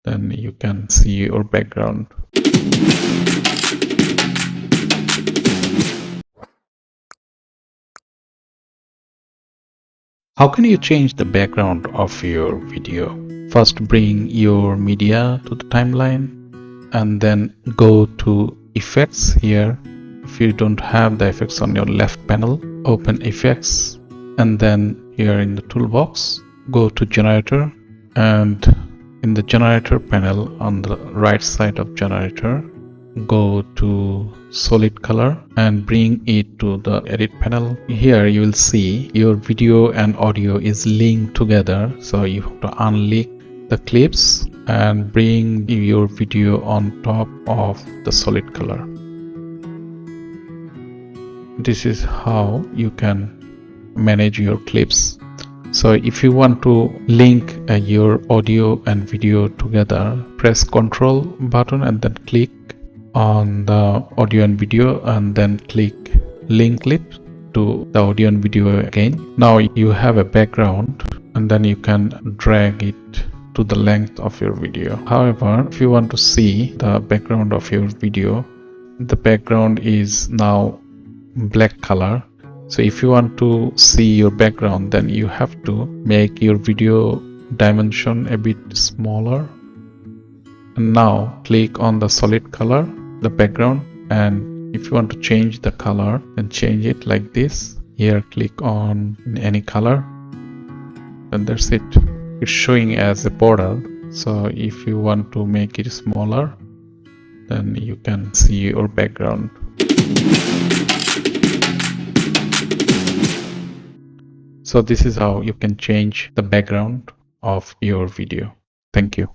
then you can see your background. How can you change the background of your video? First, bring your media to the timeline and then go to effects here. If you don't have the effects on your left panel, open effects and then here in the toolbox, go to generator, and in the generator panel on the right side of generator, go to solid color and bring it to the edit panel. Here you will see your video and audio is linked together, so you have to unlink the clips and bring your video on top of the solid color. This is how you can manage your clips. So if you want to link your audio and video together, press Ctrl button and then click on the audio and video and then click link clip to the audio and video again. Now you have a background and then you can drag it to the length of your video. However, if you want to see the background of your video, the background is now black color. So if you want to see your background, then you have to make your video dimension a bit smaller. And now click on the solid color, the background, and if you want to change the color, then change it like this. Here click on any color and that's it. It's showing as a border. So if you want to make it smaller, then you can see your background. So this is how you can change the background of your video. Thank you.